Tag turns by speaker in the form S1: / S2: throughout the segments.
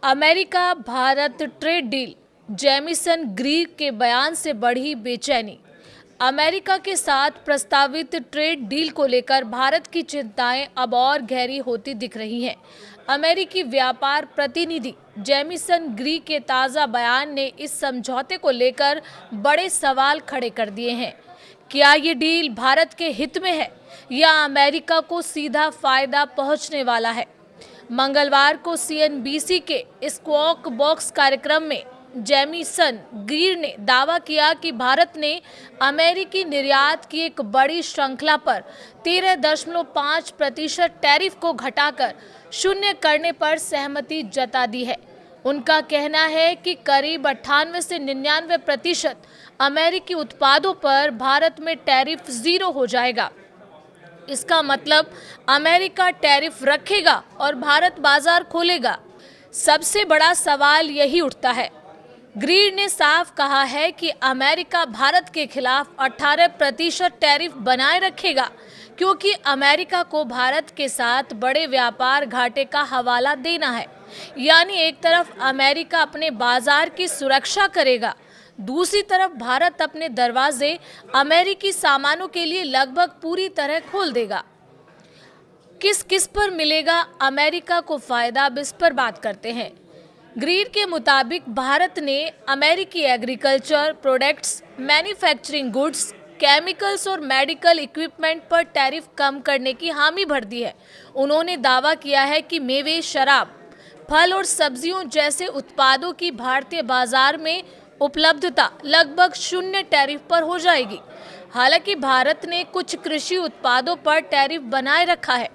S1: America Bharat trade deal, Jameson Greer के बयान से बढ़ी बेचैनी। अमेरिका के साथ प्रस्तावित ट्रेड डील को लेकर भारत की चिंताएं अब और गहरी होती दिख रही हैं। अमेरिकी व्यापार प्रतिनिधि जेमिसन ग्रीर के ताज़ा बयान ने इस समझौते को लेकर बड़े सवाल खड़े कर दिए हैं। क्या ये डील भारत के हित में है या अमेरिका को सीधा फायदा पहुंचने वाला है? मंगलवार को CNBC के स्क्वैक बॉक्स कार्यक्रम में जेमिसन ग्रीर ने दावा किया कि भारत ने अमेरिकी निर्यात की एक बड़ी श्रृंखला पर 13.5% टैरिफ को घटाकर शून्य करने पर सहमति जता दी है। उनका कहना है कि करीब 98 से 99% अमेरिकी उत्पादों पर भारत में टैरिफ 0 हो जाएगा। इसका मतलब अमेरिका टैरिफ रखेगा और भारत बाजार खोलेगा। सबसे बड़ा सवाल यही उठता है। ग्रीर ने साफ कहा है कि अमेरिका भारत के खिलाफ 18% टैरिफ बनाए रखेगा, क्योंकि अमेरिका को भारत के साथ बड़े व्यापार घाटे का हवाला देना है। यानी एक तरफ अमेरिका अपने बाजार की सुरक्षा करेगा, दूसरी तरफ भारत अपने दरवाजे अमेरिकी सामानों के लिए लगभग पूरी तरह खोल देगा। किस किस पर मिलेगा अमेरिका को फायदा, अब इस पर बात करते हैं। ग्रीर के मुताबिक भारत ने अमेरिकी agriculture products, manufacturing goods, chemicals और मेडिकल इक्विपमेंट पर टैरिफ कम करने की हामी भर दी है। उन्होंने दावा किया है कि मेवे, शराब, फल और सब्जियों जैसे उत्पादों की भारतीय बाजार में उपलब्धता लगभग शून्य टैरिफ पर हो जाएगी। हालांकि भारत ने कुछ कृषि उत्पादों पर टैरिफ बनाए रखा है,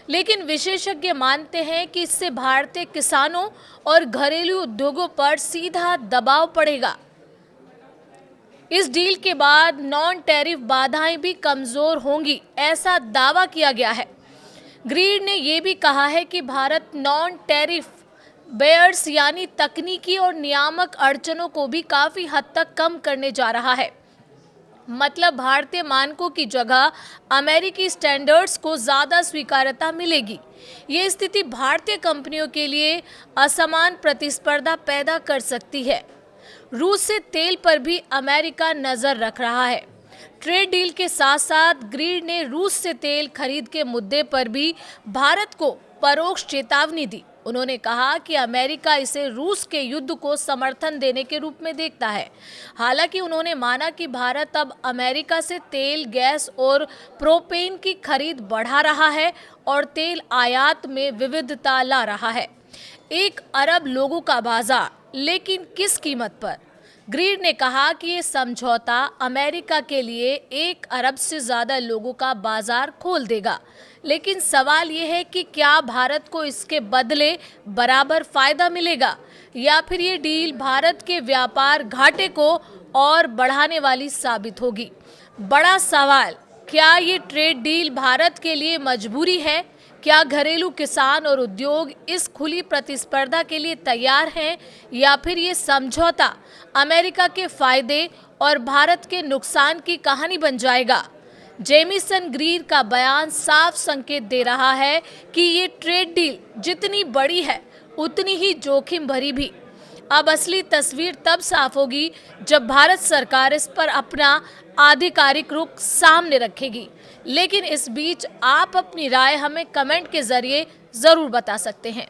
S1: लेकिन विशेषज्ञ मानते हैं कि इससे भारतीय किसानों और घरेलू उद्योगों पर सीधा दबाव पड़ेगा। इस डील के बाद नॉन टैरिफ बाधाएं भी कमजोर होंगी, ऐसा दावा किया गया है। ग्रीर ने यह भी कहा है कि भारत नॉन टैरिफ बेयर्स यानी तकनीकी और नियामक अड़चनों को भी काफी हद तक कम करने जा रहा है। मतलब भारतीय मानकों की जगह अमेरिकी स्टैंडर्ड्स को ज़्यादा स्वीकार्यता मिलेगी। ये स्थिति भारतीय कंपनियों के लिए असमान प्रतिस्पर्धा पैदा कर सकती है। रूस से तेल पर भी अमेरिका नज़र रख रहा है। ट्रेड डील के साथ साथ ग्रीर ने रूस से तेल खरीद के मुद्दे पर भी भारत को परोक्ष चेतावनी दी। उन्होंने कहा कि अमेरिका इसे रूस के युद्ध को समर्थन देने के रूप में देखता है। हालांकि उन्होंने माना कि भारत अब अमेरिका से तेल, गैस और प्रोपेन की खरीद बढ़ा रहा है और तेल आयात में विविधता ला रहा है। 1 अरब लोगों का बाजार, लेकिन किस कीमत पर? ग्रीर ने कहा कि ये समझौता अमेरिका के लिए 1 अरब से ज़्यादा लोगों का बाजार खोल देगा, लेकिन सवाल ये है कि क्या भारत को इसके बदले बराबर फायदा मिलेगा या फिर ये डील भारत के व्यापार घाटे को और बढ़ाने वाली साबित होगी। बड़ा सवाल, क्या ये ट्रेड डील भारत के लिए मजबूरी है? क्या घरेलू किसान और उद्योग इस खुली प्रतिस्पर्धा के लिए तैयार हैं या फिर ये समझौता अमेरिका के फायदे और भारत के नुकसान की कहानी बन जाएगा? जेमिसन ग्रीर का बयान साफ संकेत दे रहा है कि ये ट्रेड डील जितनी बड़ी है उतनी ही जोखिम भरी भी। अब असली तस्वीर तब साफ होगी जब भारत सरकार इस पर अपना आधिकारिक रुख सामने रखेगी। लेकिन इस बीच आप अपनी राय हमें कमेंट के जरिए ज़रूर बता सकते हैं।